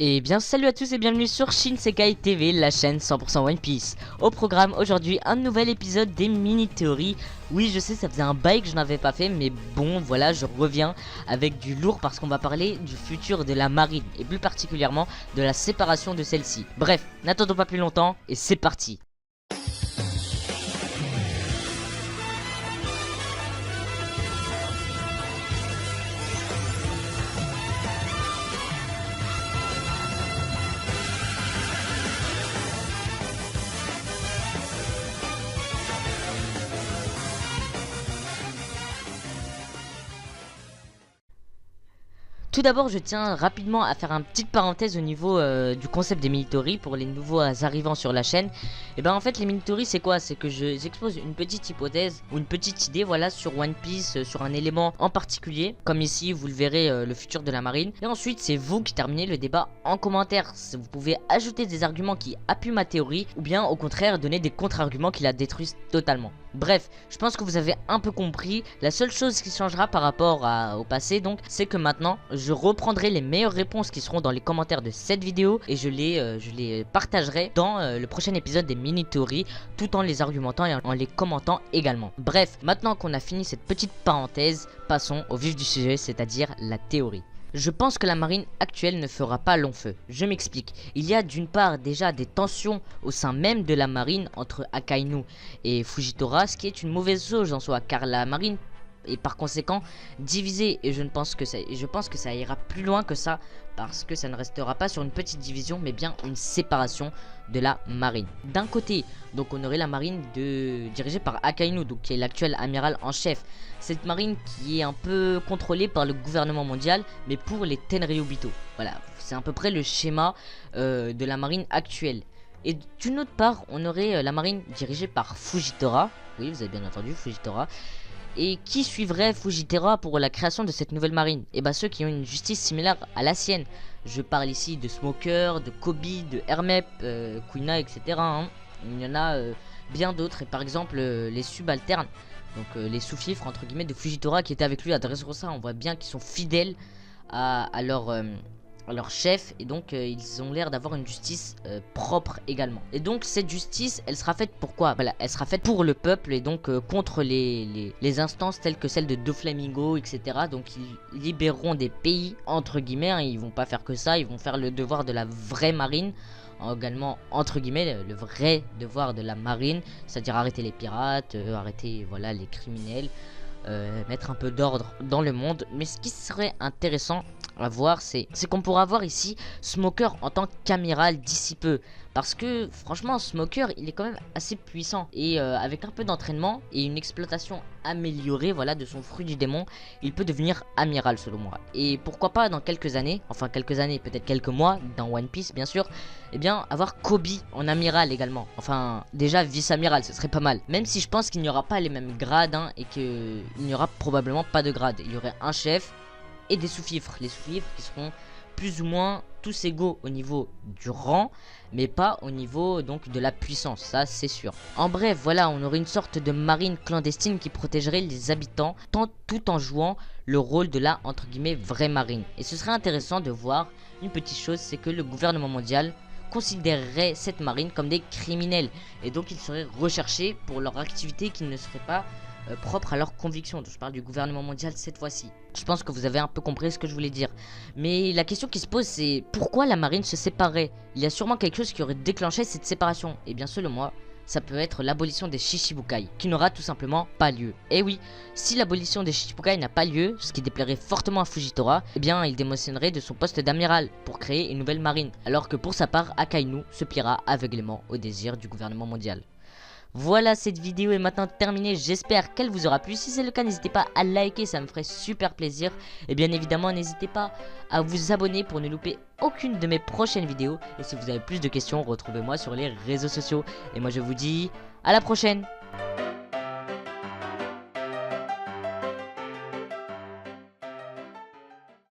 Et bien salut à tous et bienvenue sur Shinsekai TV, la chaîne 100% One Piece. Au programme aujourd'hui un nouvel épisode des mini-théories. Oui je sais, ça faisait un bail que je n'avais pas fait, mais bon voilà, je reviens avec du lourd parce qu'on va parler du futur de la marine et plus particulièrement de la séparation de celle-ci. Bref, n'attendons pas plus longtemps et c'est parti. Tout d'abord, je tiens rapidement à faire une petite parenthèse au niveau du concept des mini-théories pour les nouveaux arrivants sur la chaîne. Et ben en fait, les mini-théories c'est quoi? C'est que j'expose une petite hypothèse ou une petite idée, voilà, sur One Piece, sur un élément en particulier. Comme ici, vous le verrez, le futur de la marine. Et ensuite, c'est vous qui terminez le débat en commentaire. Vous pouvez ajouter des arguments qui appuient ma théorie ou bien au contraire donner des contre-arguments qui la détruisent totalement. Bref, je pense que vous avez un peu compris. La seule chose qui changera par rapport au passé, donc, c'est que maintenant, je reprendrai les meilleures réponses qui seront dans les commentaires de cette vidéo et je les partagerai dans le prochain épisode des mini-théories, tout en les argumentant et en les commentant également. Bref, maintenant qu'on a fini cette petite parenthèse, passons au vif du sujet, c'est-à-dire la théorie. Je pense que la marine actuelle ne fera pas long feu. Je m'explique. Il y a d'une part déjà des tensions au sein même de la marine entre Akainu et Fujitora, ce qui est une mauvaise chose en soi, car la marine est par conséquent divisée et je pense que ça ira plus loin que ça, parce que ça ne restera pas sur une petite division mais bien une séparation de la marine. D'un côté, donc on aurait la marine dirigée par Akainu, donc qui est l'actuel amiral en chef. Cette marine qui est un peu contrôlée par le gouvernement mondial, mais pour les Tenryubito. Voilà, c'est à peu près le schéma de la marine actuelle. Et d'une autre part, on aurait la marine dirigée par Fujitora. Oui, vous avez bien entendu, Fujitora. Et qui suivrait Fujitora pour la création de cette nouvelle marine? Et bah ceux qui ont une justice similaire à la sienne. Je parle ici de Smoker, de Kobe, de Hermep, Kuina, etc. Hein. Il y en a bien d'autres. Et par exemple les subalternes, donc les sous-fifres entre guillemets de Fujitora qui étaient avec lui à Dressrosa. On voit bien qu'ils sont fidèles à leur chef, et donc ils ont l'air d'avoir une justice propre également. Et donc cette justice, elle sera faite pour quoi? Voilà, elle sera faite pour le peuple et donc contre les instances telles que celle de Doflamingo, etc. Donc ils libéreront des pays entre guillemets, hein. Ils vont pas faire que ça, ils vont faire le devoir de la vraie marine, également entre guillemets le vrai devoir de la marine, c'est-à-dire arrêter les pirates, arrêter voilà les criminels, mettre un peu d'ordre dans le monde. Mais ce qui serait intéressant à voir, c'est qu'on pourra voir ici Smoker en tant qu'amiral d'ici peu, parce que franchement Smoker il est quand même assez puissant et avec un peu d'entraînement et une exploitation améliorée, voilà, de son fruit du démon, il peut devenir amiral selon moi. Et pourquoi pas dans quelques années, enfin quelques années, peut-être quelques mois dans One Piece bien sûr, et bien avoir Kobe en amiral également. Enfin déjà vice-amiral, ce serait pas mal, même si je pense qu'il n'y aura pas les mêmes grades, hein, et qu'il n'y aura probablement pas de grade. Il y aurait un chef et des sous-fifres. Les sous-fifres qui seront plus ou moins tous égaux au niveau du rang, mais pas au niveau donc de la puissance, ça c'est sûr. En bref, voilà, on aurait une sorte de marine clandestine qui protégerait les habitants tout en jouant le rôle de la entre guillemets vraie marine. Et ce serait intéressant de voir une petite chose, c'est que le gouvernement mondial considérerait cette marine comme des criminels, et donc ils seraient recherchés pour leur activité qui ne serait pas propre à leurs convictions. Donc je parle du gouvernement mondial cette fois-ci. Je pense que vous avez un peu compris ce que je voulais dire. Mais la question qui se pose, c'est pourquoi la marine se séparait? Il y a sûrement quelque chose qui aurait déclenché cette séparation. Et bien selon moi, ça peut être l'abolition des Shichibukai, qui n'aura tout simplement pas lieu. Et oui, si l'abolition des Shichibukai n'a pas lieu, ce qui déplairait fortement à Fujitora, eh bien il démissionnerait de son poste d'amiral pour créer une nouvelle marine, alors que pour sa part, Akainu se pliera aveuglément au désir du gouvernement mondial. Voilà, cette vidéo est maintenant terminée, j'espère qu'elle vous aura plu. Si c'est le cas, n'hésitez pas à liker, ça me ferait super plaisir. Et bien évidemment, n'hésitez pas à vous abonner pour ne louper aucune de mes prochaines vidéos. Et si vous avez plus de questions, retrouvez-moi sur les réseaux sociaux. Et moi je vous dis à la prochaine.